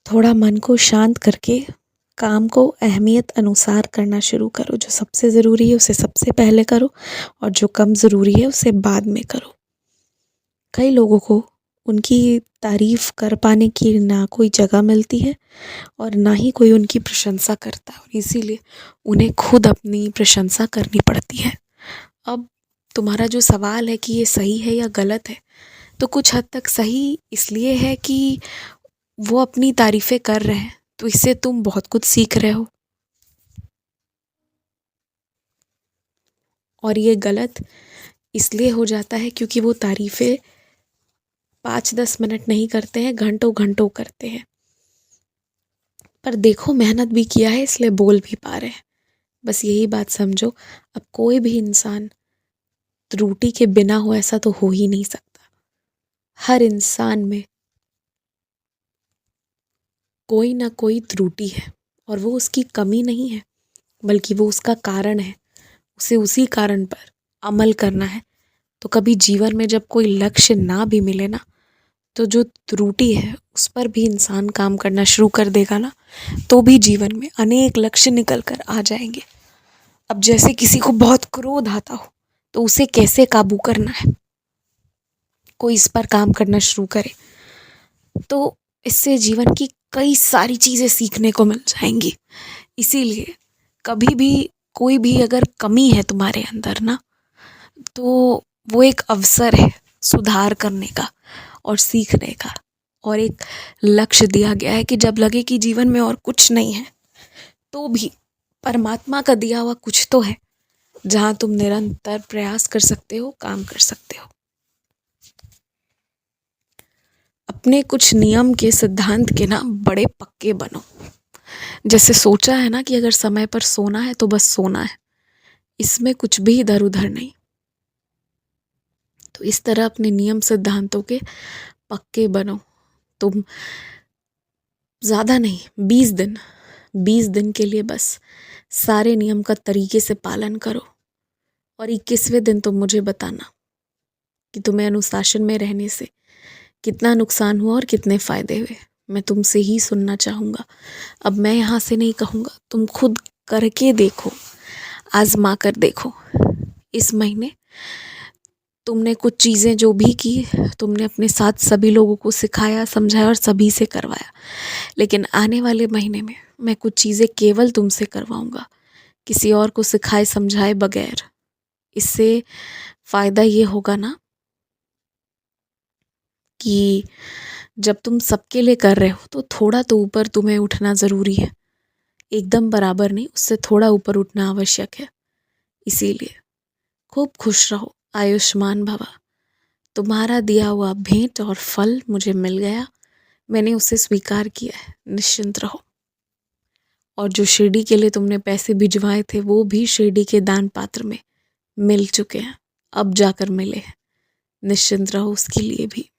थोड़ा मन को शांत करके काम को अहमियत अनुसार करना शुरू करो। जो सबसे ज़रूरी है उसे सबसे पहले करो और जो कम ज़रूरी है उसे बाद में करो। कई लोगों को उनकी तारीफ़ कर पाने की ना कोई जगह मिलती है और ना ही कोई उनकी प्रशंसा करता है, और इसीलिए उन्हें खुद अपनी प्रशंसा करनी पड़ती है। अब तुम्हारा जो सवाल है कि ये सही है या गलत है, तो कुछ हद तक सही इसलिए है कि वो अपनी तारीफ़ें कर रहे हैं, तो इससे तुम बहुत कुछ सीख रहे हो। और ये गलत इसलिए हो जाता है क्योंकि वो तारीफ़ें 5-10 मिनट नहीं करते हैं, घंटों घंटों करते हैं। पर देखो, मेहनत भी किया है इसलिए बोल भी पा रहे हैं। बस यही बात समझो। अब कोई भी इंसान त्रुटि के बिना हो ऐसा तो हो ही नहीं सकता। हर इंसान में कोई ना कोई त्रुटि है, और वो उसकी कमी नहीं है बल्कि वो उसका कारण है। उसे उसी कारण पर अमल करना है। तो कभी जीवन में जब कोई लक्ष्य ना भी मिले ना, तो जो त्रुटि है उस पर भी इंसान काम करना शुरू कर देगा ना, तो भी जीवन में अनेक लक्ष्य निकल कर आ जाएंगे। अब जैसे किसी को बहुत क्रोध आता हो, तो उसे कैसे काबू करना है, कोई इस पर काम करना शुरू करे, तो इससे जीवन की कई सारी चीज़ें सीखने को मिल जाएंगी। इसीलिए कभी भी कोई भी अगर कमी है तुम्हारे अंदर ना, तो वो एक अवसर है सुधार करने का और सीखने का। और एक लक्ष्य दिया गया है कि जब लगे कि जीवन में और कुछ नहीं है, तो भी परमात्मा का दिया हुआ कुछ तो है जहाँ तुम निरंतर प्रयास कर सकते हो, काम कर सकते हो। अपने कुछ नियम के, सिद्धांत के ना बड़े पक्के बनो। जैसे सोचा है ना कि अगर समय पर सोना है तो बस सोना है, इसमें कुछ भी इधर उधर नहीं। तो इस तरह अपने नियम सिद्धांतों के पक्के बनो। तुम ज़्यादा नहीं, 20 दिन के लिए बस सारे नियम का तरीके से पालन करो, और 21वें दिन तुम मुझे बताना कि तुम्हें अनुशासन में रहने से कितना नुकसान हुआ और कितने फ़ायदे हुए। मैं तुमसे ही सुनना चाहूँगा। अब मैं यहाँ से नहीं कहूँगा, तुम खुद करके देखो, आजमा कर देखो। इस महीने तुमने कुछ चीज़ें जो भी की, तुमने अपने साथ सभी लोगों को सिखाया, समझाया और सभी से करवाया। लेकिन आने वाले महीने में मैं कुछ चीज़ें केवल तुमसे करवाऊँगा, किसी और को सिखाए समझाए बगैर। इससे फ़ायदा ये होगा ना कि जब तुम सबके लिए कर रहे हो तो थोड़ा तो ऊपर तुम्हें उठना ज़रूरी है। एकदम बराबर नहीं, उससे थोड़ा ऊपर उठना आवश्यक है। इसीलिए खूब खुश रहो, आयुष्मान भवा। तुम्हारा दिया हुआ भेंट और फल मुझे मिल गया, मैंने उसे स्वीकार किया है। निश्चिंत रहो। और जो शिरडी के लिए तुमने पैसे भिजवाए थे, वो भी शिरडी के दान पात्र में मिल चुके हैं, अब जाकर मिले हैं। निश्चिंत रहो उसके लिए भी।